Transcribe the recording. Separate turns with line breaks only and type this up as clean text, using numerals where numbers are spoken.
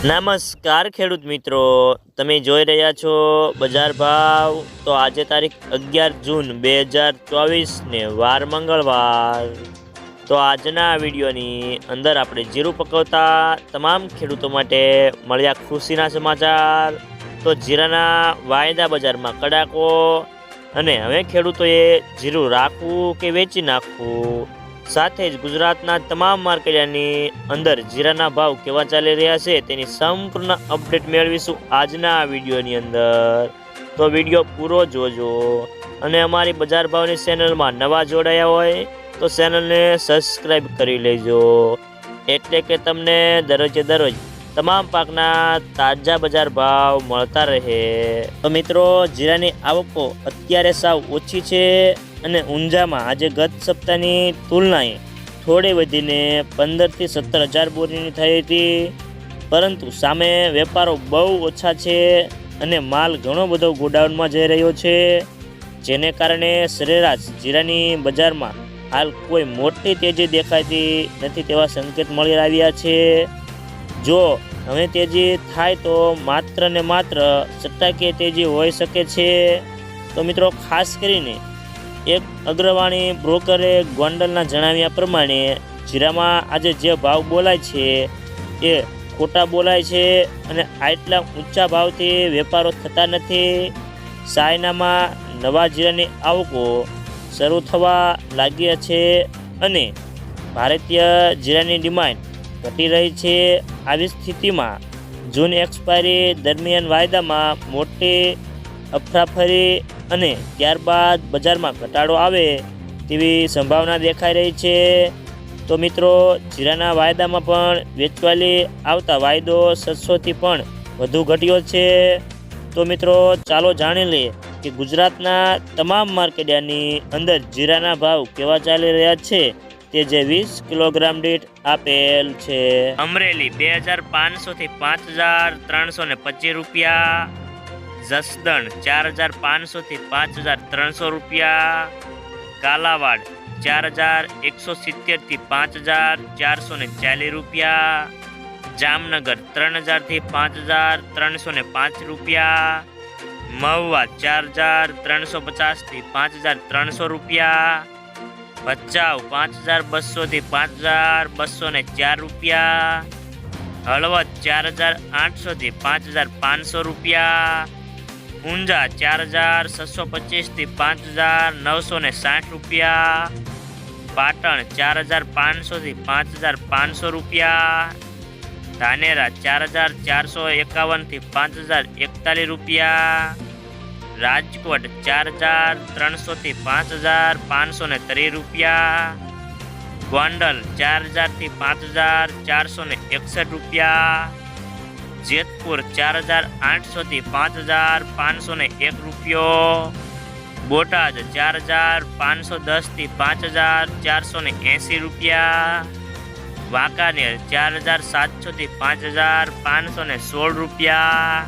નમસ્કાર ખેડૂત મિત્રો, તમે જોઈ રહ્યા છો બજાર ભાવ। તો આજે તારીખ 11 જૂન 2024 ને વાર મંગળવાર। તો આજના વિડીયોની અંદર આપણે જીરું પકવતા તમામ ખેડૂતો માટે મળ્યા ખુશીના સમાચાર। તો જીરાના વાયદા બજારમાં કડાકો અને હવે ખેડૂતોએ જીરું રાખવું કે વેચી નાખવું, સાથે જ ગુજરાતના તમામ માર્કેટની અંદર જીરાના ભાવ કેવા ચાલી રહ્યા છે તેની સંપૂર્ણ અપડેટ મેળવીશું આજના વિડીયોની અંદર। તો વિડીયો પૂરો જોજો અને અમારી બજાર ભાવની ચેનલમાં નવા જોડાયા હોય તો ચેનલને સબસ્ક્રાઈબ કરી લેજો, એટલે કે તમને દરરોજે દરરોજ તમામ પાકના તાજા બજાર ભાવ મળતા રહે। તો મિત્રો, જીરાની આવકો અત્યારે સાવ ઓછી છે અને ઊંઝામાં આજે ગત સપ્તાહની તુલનાએ થોડી વધીને 15 થી 17 હજાર બોરીની થઈ હતી, પરંતુ સામે વેપારો બહુ ઓછા છે અને માલ ઘણો બધો ગોડાઉનમાં જઈ રહ્યો છે, જેને કારણે સરેરાશ જીરાની બજારમાં હાલ કોઈ મોટી તેજી દેખાતી નથી તેવા સંકેત મળી આવ્યા છે। જો હવે તેજી થાય તો માત્ર ને માત્ર સટ્ટાકીય તેજી હોઈ શકે છે। તો મિત્રો, ખાસ કરીને એક અગ્રવાણી બ્રોકરે ગોંડલના જણાવ્યા પ્રમાણે જીરામાં આજે જે ભાવ બોલાય છે એ ખોટા બોલાય છે અને આટલા ઊંચા ભાવથી વેપારો થતા નથી। ચાઇનામાં નવા જીરાની આવકો શરૂ થવા લાગ્યા છે અને ભારતીય જીરાની ડિમાન્ડ ઘટી રહી છે। આવી સ્થિતિમાં જૂન એક્સપાયરી દરમિયાન વાયદામાં મોટી અફરાફરી અને ત્યારબાદ બજારમાં ઘટાડો આવે તેવી સંભાવના દેખાઈ રહી છે। તો મિત્રો, જીરાના વાયદામાં પણ વેચવાલી આવતા વાયદો 700થી પણ વધુ ઘટ્યો છે। તો મિત્રો, ચાલો જાણી લઈએ કે ગુજરાતના તમામ માર્કેટની અંદર જીરાના ભાવ કેવા ચાલી રહ્યા છે તે જે 20 કિલોગ્રામ દીઠ આપેલ છે। અમરેલી 2500 થી 5325 રૂપિયા, જસદણ 4500 થી 5300 રૂપિયા, કાલાવાડ 4170 થી 5440 રૂપિયા, જામનગર 3000 થી 5305 રૂપિયા, મહુવા 4350 થી 5300 રૂપિયા, ભચાઉ 5200 થી 5204 રૂપિયા, હળવદ 4800 થી 5500 રૂપિયા, ઊંઝા 4625 થી 5960 રૂપિયા, પાટણ 4500 થી 5500 રૂપિયા, ધાનેરા 4451 થી 5041 રૂપિયા, રાજકોટ 4300 થી 5530 રૂપિયા, ગોંડલ 4000 થી 5461 રૂપિયા, જેતપુર 4800 થી 5501 રૂપિયો, બોટાદ 4510 થી 5480 રૂપિયા, વાંકાનેર 4700 થી 5516 રૂપિયા,